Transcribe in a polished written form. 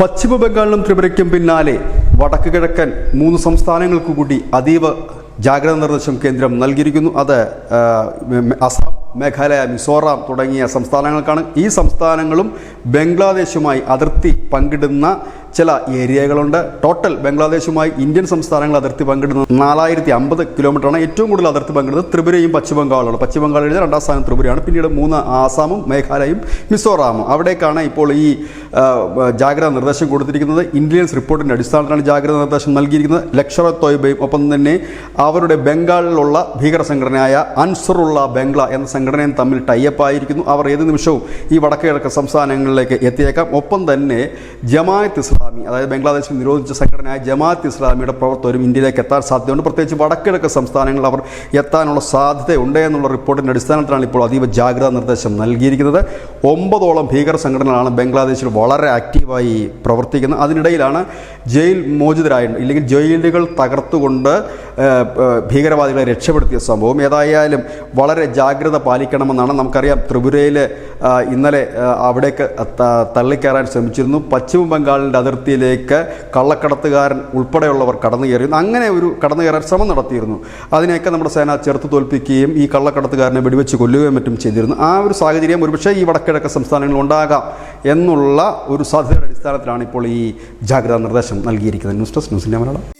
പശ്ചിമ ബംഗാളിലും ത്രിപുരയ്ക്കും പിന്നാലെ വടക്ക് കിഴക്കൻ 3 സംസ്ഥാനങ്ങൾക്ക് കൂടി അതീവ ജാഗ്രതാ നിർദ്ദേശം കേന്ദ്രം നൽകിയിരിക്കുന്നു. അത് അസം, മേഘാലയ, മിസോറാം തുടങ്ങിയ സംസ്ഥാനങ്ങൾക്കാണ്. ഈ സംസ്ഥാനങ്ങളും ബംഗ്ലാദേശുമായി അതിർത്തി പങ്കിടുന്ന ചില ഏരിയകളുണ്ട്. ടോട്ടൽ ബംഗ്ലാദേശുമായി ഇന്ത്യൻ സംസ്ഥാനങ്ങൾ അതിർത്തി പങ്കിടുന്നത് 4050 കിലോമീറ്ററാണ്. ഏറ്റവും കൂടുതൽ അതിർത്തി പങ്കിടുന്നത് ത്രിപുരയും പശ്ചിമ ബംഗാളുമാണ്. പശ്ചിമ ബംഗാളിൽ 2ാം സ്ഥാനം ത്രിപുരയാണ്. പിന്നീട് 3 ആസാമും മേഘാലയയും മിസോറാമും. അവിടേക്കാണ് ഇപ്പോൾ ഈ ജാഗ്രതാ നിർദ്ദേശം കൊടുത്തിരിക്കുന്നത്. ഇന്റലിജൻസ് റിപ്പോർട്ടിൻ്റെ അടിസ്ഥാനത്തിലാണ് ജാഗ്രതാ നിർദ്ദേശം നൽകിയിരിക്കുന്നത്. ലഷ്കർ തോയ്ബയും ഒപ്പം തന്നെ അവരുടെ ബംഗാളിലുള്ള ഭീകര സംഘടനയായ അൻസറുള്ള ബംഗ്ല എന്ന സംഘടനയും തമ്മിൽ ടൈപ്പ് ആയിരിക്കുന്നു. അവർ ഏത് നിമിഷവും ഈ വടക്ക് കിഴക്കൻ സംസ്ഥാനങ്ങളിലേക്ക് എത്തിയേക്കാം. ഒപ്പം തന്നെ ജമാഅത്ത് ഇസ്ലാമി, അതായത് ബംഗ്ലാദേശിൽ നിരോധിച്ച സംഘടനയായ ജമാഅത്ത് ഇസ്ലാമിയുടെ പ്രവർത്തകരും ഇന്ത്യയിലേക്ക് എത്താൻ സാധ്യതയുണ്ട്. പ്രത്യേകിച്ച് വടക്കിഴക്ക് സംസ്ഥാനങ്ങളിൽ അവർ എത്താനുള്ള സാധ്യതയുണ്ട് എന്നുള്ള റിപ്പോർട്ടിൻ്റെ അടിസ്ഥാനത്തിലാണ് ഇപ്പോൾ അതീവ ജാഗ്രതാ നിർദ്ദേശം നൽകിയിരിക്കുന്നത്. 9ഓളം ഭീകര സംഘടനകളാണ് ബംഗ്ലാദേശിൽ വളരെ ആക്റ്റീവായി പ്രവർത്തിക്കുന്നത്. അതിനിടയിലാണ് ജയിൽ മോചിതരായ, ഇല്ലെങ്കിൽ ജയിലുകൾ തകർത്തുകൊണ്ട് ഭീകരവാദികളെ രക്ഷപ്പെടുത്തിയ സംഭവം. ഏതായാലും വളരെ ജാഗ്രത പാലിക്കണമെന്നാണ്. നമുക്കറിയാം, ത്രിപുരയിൽ ഇന്നലെ അവിടേക്ക് തള്ളിക്കയറാൻ ശ്രമിച്ചിരുന്നു. പശ്ചിമ ബംഗാളിൻ്റെ അതിർത്തിയിലേക്ക് കള്ളക്കടത്തുകാരൻ ഉൾപ്പെടെയുള്ളവർ കടന്നു കയറിയിരുന്നു. അങ്ങനെ ഒരു കടന്നു കയറാൻ ശ്രമം നടത്തിയിരുന്നു. അതിനെയൊക്കെ നമ്മുടെ സേന ചെറുത്ത് തോൽപ്പിക്കുകയും ഈ കള്ളക്കടത്തുകാരനെ വെടിവെച്ച് കൊല്ലുകയും മറ്റും ചെയ്തിരുന്നു. ആ ഒരു സാഹചര്യം ഒരുപക്ഷെ ഈ വടക്കിഴക്ക് സംസ്ഥാനങ്ങളിൽ ഉണ്ടാകാം എന്നുള്ള ഒരു സാധ്യതയുടെ അടിസ്ഥാനത്തിലാണ് ഇപ്പോൾ ഈ ജാഗ്രതാ നിർദ്ദേശം നൽകിയിരിക്കുന്നത്. News desk, news India Malayalam.